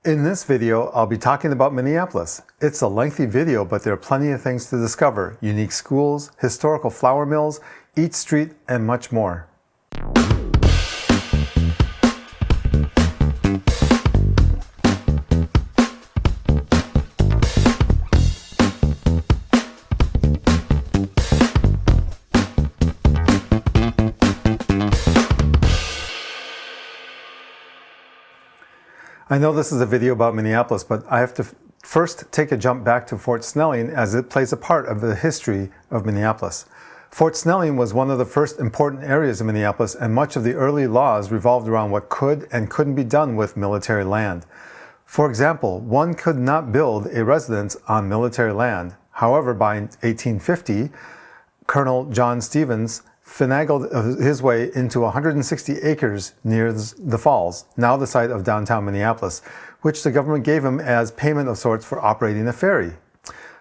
In this video, I'll be talking about Minneapolis. It's a lengthy video, but there are plenty of things to discover: unique schools, historical flour mills, Eat Street, and much more. I know this is a video about Minneapolis, but I have to first take a jump back to Fort Snelling, as it plays a part of the history of Minneapolis. Fort Snelling was one of the first important areas of Minneapolis, and much of the early laws revolved around what could and couldn't be done with military land. For example, one could not build a residence on military land. However, by 1850, Colonel John Stevens finagled his way into 160 acres near the falls, now the site of downtown Minneapolis, which the government gave him as payment of sorts for operating a ferry.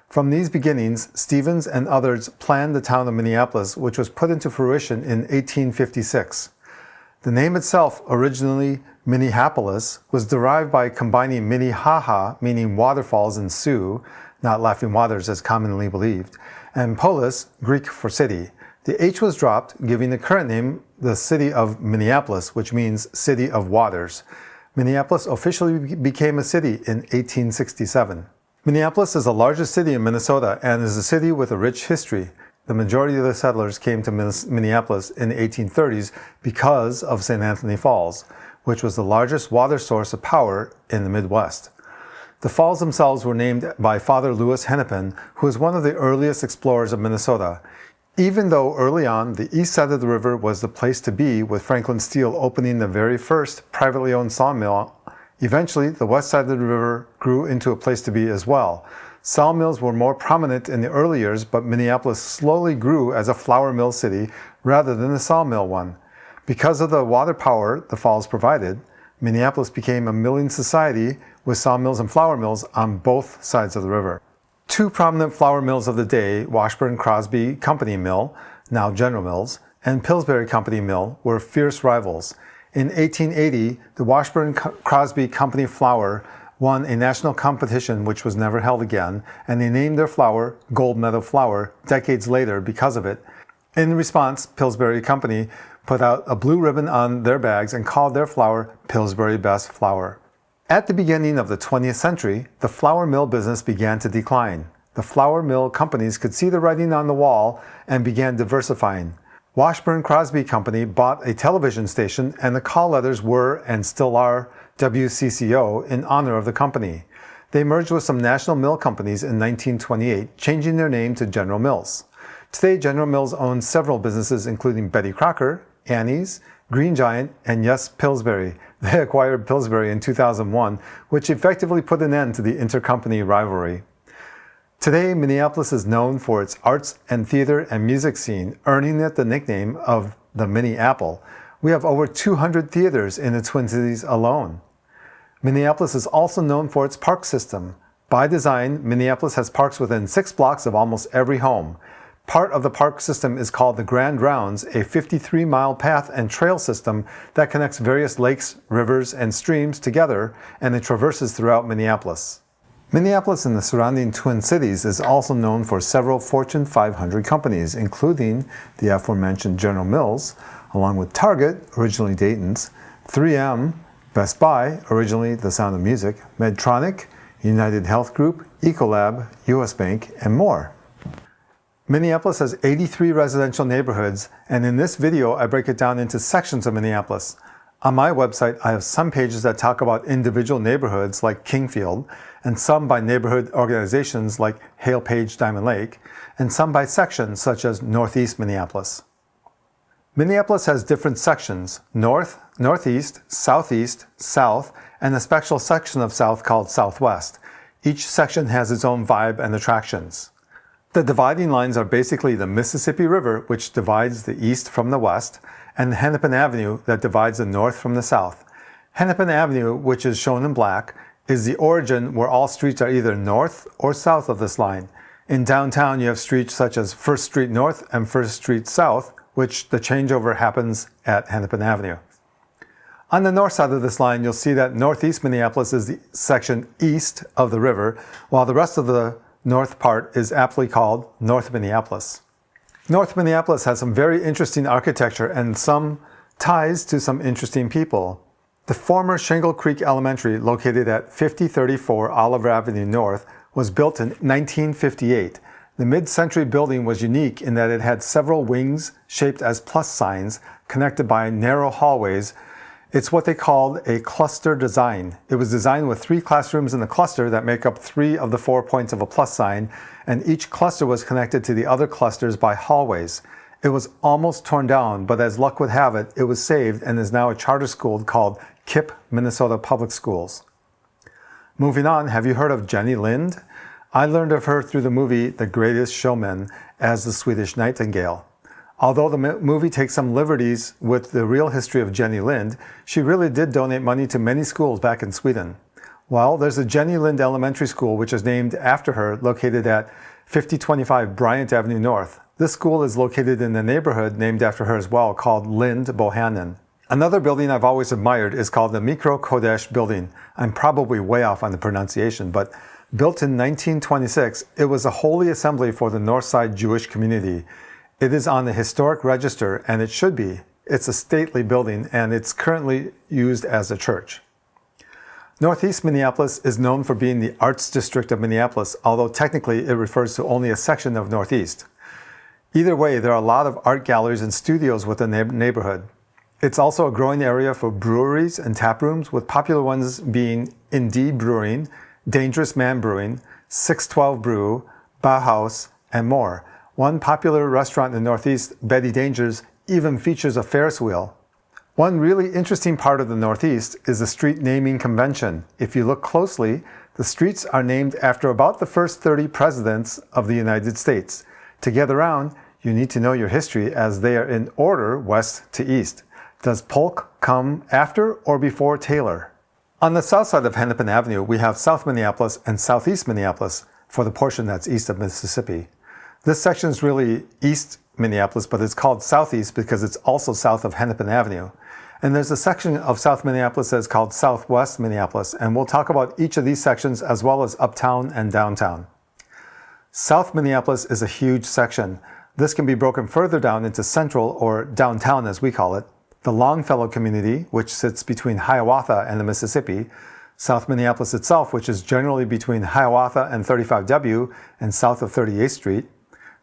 From these beginnings, Stevens and others planned the town of Minneapolis, which was put into fruition in 1856. The name itself, originally Minneapolis, was derived by combining Minnehaha, meaning waterfalls in Sioux, not laughing waters as commonly believed, and polis, Greek for city. The H was dropped, giving the current name the city of Minneapolis, which means city of waters. Minneapolis officially became a city in 1867. Minneapolis is the largest city in Minnesota and is a city with a rich history. The majority of the settlers came to Minneapolis in the 1830s because of St. Anthony Falls, which was the largest water source of power in the Midwest. The falls themselves were named by Father Lewis Hennepin, who was one of the earliest explorers of Minnesota. Even though early on, the east side of the river was the place to be, with Franklin Steel opening the very first privately owned sawmill, eventually the west side of the river grew into a place to be as well. Sawmills were more prominent in the early years, but Minneapolis slowly grew as a flour mill city rather than a sawmill one. Because of the water power the falls provided, Minneapolis became a milling society with sawmills and flour mills on both sides of the river. Two prominent flour mills of the day, Washburn Crosby Company Mill, now General Mills, and Pillsbury Company Mill, were fierce rivals. In 1880, the Washburn Crosby Company flour won a national competition which was never held again, and they named their flour Gold Medal Flour decades later because of it. In response, Pillsbury Company put out a blue ribbon on their bags and called their flour Pillsbury Best Flour. At the beginning of the 20th century, the flour mill business began to decline. The flour mill companies could see the writing on the wall and began diversifying. Washburn Crosby Company bought a television station, and the call letters were, and still are, WCCO in honor of the company. They merged with some national mill companies in 1928, changing their name to General Mills. Today, General Mills owns several businesses, including Betty Crocker, Annie's, Green Giant, and yes, Pillsbury. They acquired Pillsbury in 2001, which effectively put an end to the intercompany rivalry. Today, Minneapolis is known for its arts and theater and music scene, earning it the nickname of the Mini Apple. We have over 200 theaters in the Twin Cities alone. Minneapolis is also known for its park system. By design, Minneapolis has parks within 6 blocks of almost every home. Part of the park system is called the Grand Rounds, a 53-mile path and trail system that connects various lakes, rivers, and streams together, and it traverses throughout Minneapolis. Minneapolis and the surrounding Twin Cities is also known for several Fortune 500 companies, including the aforementioned General Mills, along with Target, originally Dayton's, 3M, Best Buy, originally The Sound of Music, Medtronic, United Health Group, Ecolab, US Bank, and more. Minneapolis has 83 residential neighborhoods, and in this video I break it down into sections of Minneapolis. On my website, I have some pages that talk about individual neighborhoods like Kingfield, and some by neighborhood organizations like Hale Page Diamond Lake, and some by sections such as Northeast Minneapolis. Minneapolis has different sections: North, Northeast, Southeast, South, and a special section of South called Southwest. Each section has its own vibe and attractions. The dividing lines are basically the Mississippi River, which divides the east from the west, and the Hennepin Avenue that divides the north from the south. Hennepin Avenue, which is shown in black, is the origin where all streets are either north or south of this line. In downtown, you have streets such as First Street North and First Street South, which the changeover happens at Hennepin Avenue. On the north side of this line, you'll see that Northeast Minneapolis is the section east of the river, while the rest of the north part is aptly called North Minneapolis. North Minneapolis has some very interesting architecture and some ties to some interesting people. The former Shingle Creek Elementary, located at 5034 Oliver Avenue North, was built in 1958. The mid-century building was unique in that it had several wings shaped as plus signs connected by narrow hallways. It's what they called a cluster design. It was designed with 3 classrooms in the cluster that make up 3 of the 4 points of a plus sign, and each cluster was connected to the other clusters by hallways. It was almost torn down, but as luck would have it, it was saved and is now a charter school called KIPP Minnesota Public Schools. Moving on, have you heard of Jenny Lind? I learned of her through the movie The Greatest Showman as the Swedish Nightingale. Although the movie takes some liberties with the real history of Jenny Lind, she really did donate money to many schools back in Sweden. Well, there's a Jenny Lind Elementary School which is named after her, located at 5025 Bryant Avenue North. This school is located in the neighborhood named after her as well, called Lind Bohannan. Another building I've always admired is called the Mikro Kodesh building. I'm probably way off on the pronunciation, but built in 1926, it was a holy assembly for the Northside Jewish community. It is on the historic register, and it should be. It's a stately building, and it's currently used as a church. Northeast Minneapolis is known for being the arts district of Minneapolis, although technically it refers to only a section of Northeast. Either way, there are a lot of art galleries and studios within the neighborhood. It's also a growing area for breweries and tap rooms, with popular ones being Indie Brewing, Dangerous Man Brewing, 612 Brew, Bauhaus, and more. One popular restaurant in the Northeast, Betty Danger's, even features a Ferris wheel. One really interesting part of the Northeast is the street naming convention. If you look closely, the streets are named after about the first 30 presidents of the United States. To get around, you need to know your history as they are in order west to east. Does Polk come after or before Taylor? On the south side of Hennepin Avenue, we have South Minneapolis and Southeast Minneapolis for the portion that's east of Mississippi. This section is really East Minneapolis, but it's called Southeast because it's also south of Hennepin Avenue. And there's a section of South Minneapolis that's called Southwest Minneapolis, and we'll talk about each of these sections as well as Uptown and Downtown. South Minneapolis is a huge section. This can be broken further down into Central, or Downtown as we call it, the Longfellow community, which sits between Hiawatha and the Mississippi, South Minneapolis itself, which is generally between Hiawatha and 35W and south of 38th Street,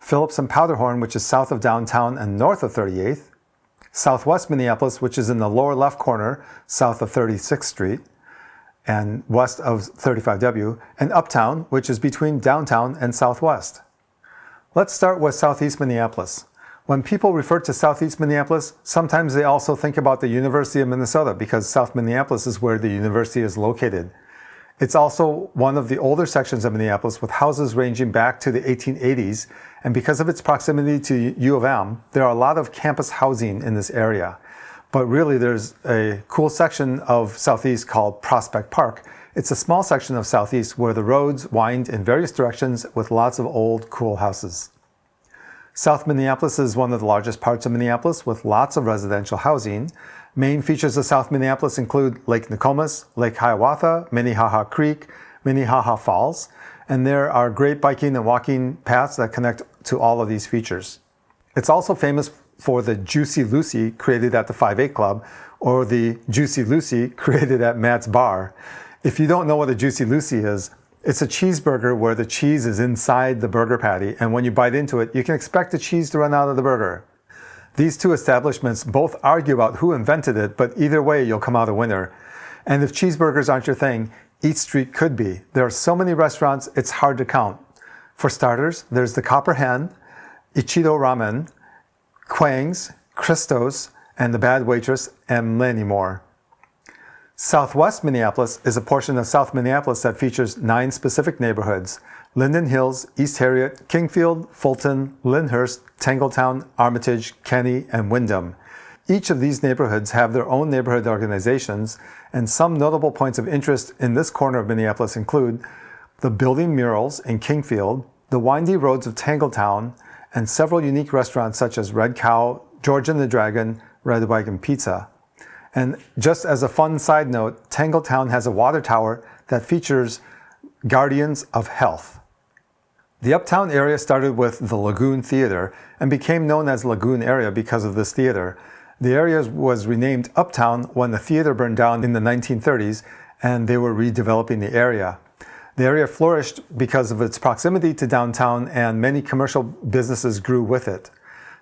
Phillips and Powderhorn, which is south of downtown and north of 38th, Southwest Minneapolis, which is in the lower left corner, south of 36th Street and west of 35W, and Uptown, which is between downtown and southwest. Let's start with Southeast Minneapolis. When people refer to Southeast Minneapolis, sometimes they also think about the University of Minnesota because South Minneapolis is where the university is located. It's also one of the older sections of Minneapolis with houses ranging back to the 1880s, and because of its proximity to U of M, there are a lot of campus housing in this area. But really there's a cool section of Southeast called Prospect Park. It's a small section of Southeast where the roads wind in various directions with lots of old, cool houses. South Minneapolis is one of the largest parts of Minneapolis with lots of residential housing. Main features of South Minneapolis include Lake Nokomis, Lake Hiawatha, Minnehaha Creek, Minnehaha Falls, and there are great biking and walking paths that connect to all of these features. It's also famous for the Juicy Lucy created at the 5-8 Club, or the Juicy Lucy created at Matt's Bar. If you don't know what a Juicy Lucy is, it's a cheeseburger where the cheese is inside the burger patty, and when you bite into it, you can expect the cheese to run out of the burger. These two establishments both argue about who invented it, but either way, you'll come out a winner. And if cheeseburgers aren't your thing, Eat Street could be. There are so many restaurants, it's hard to count. For starters, there's the Copper Hen, Ichido Ramen, Quang's, Christo's, and the Bad Waitress, and many more. Southwest Minneapolis is a portion of South Minneapolis that features 9 specific neighborhoods: Linden Hills, East Harriet, Kingfield, Fulton, Lyndhurst, Tangletown, Armitage, Kenny, and Windham. Each of these neighborhoods have their own neighborhood organizations, and some notable points of interest in this corner of Minneapolis include the building murals in Kingfield, the windy roads of Tangletown, and several unique restaurants such as Red Cow, George and the Dragon, Red Wagon Pizza. And just as a fun side note, Tangletown has a water tower that features Guardians of Health. The Uptown area started with the Lagoon Theater and became known as Lagoon area because of this theater. The area was renamed Uptown when the theater burned down in the 1930s and they were redeveloping the area. The area flourished because of its proximity to downtown, and many commercial businesses grew with it.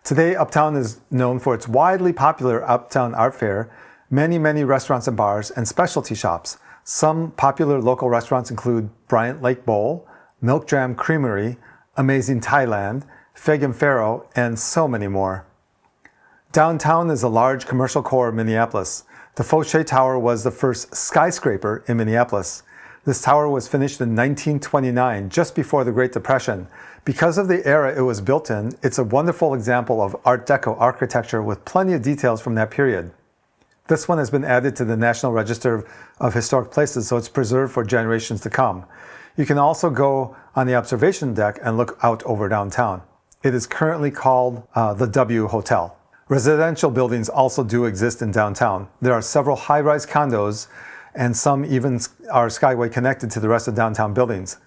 Today, Uptown is known for its widely popular Uptown Art Fair, many restaurants and bars, and specialty shops. Some popular local restaurants include Bryant Lake Bowl, Milk Jam Creamery, Amazing Thailand, Fig and Farrow, and so many more. Downtown is a large commercial core of Minneapolis. The Fauché Tower was the first skyscraper in Minneapolis. This tower was finished in 1929, just before the Great Depression. Because of the era it was built in, it's a wonderful example of Art Deco architecture with plenty of details from that period. This one has been added to the National Register of Historic Places, so it's preserved for generations to come. You can also go on the observation deck and look out over downtown. It is currently called the W Hotel. Residential buildings also do exist in downtown. There are several high-rise condos, and some even are skyway connected to the rest of downtown buildings.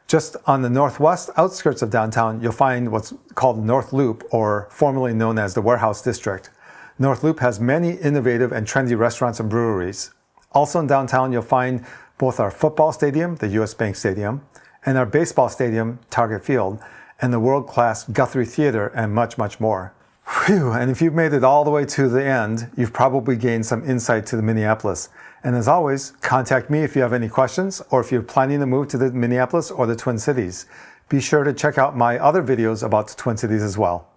Just on the northwest outskirts of downtown, you'll find what's called North Loop, or formerly known as the Warehouse District. North Loop has many innovative and trendy restaurants and breweries. Also in downtown, you'll find both our football stadium, the US Bank Stadium, and our baseball stadium, Target Field, and the world-class Guthrie Theater, and much more. Phew, and if you've made it all the way to the end, you've probably gained some insight to Minneapolis. And as always, contact me if you have any questions or if you're planning to move to the Minneapolis or the Twin Cities. Be sure to check out my other videos about the Twin Cities as well.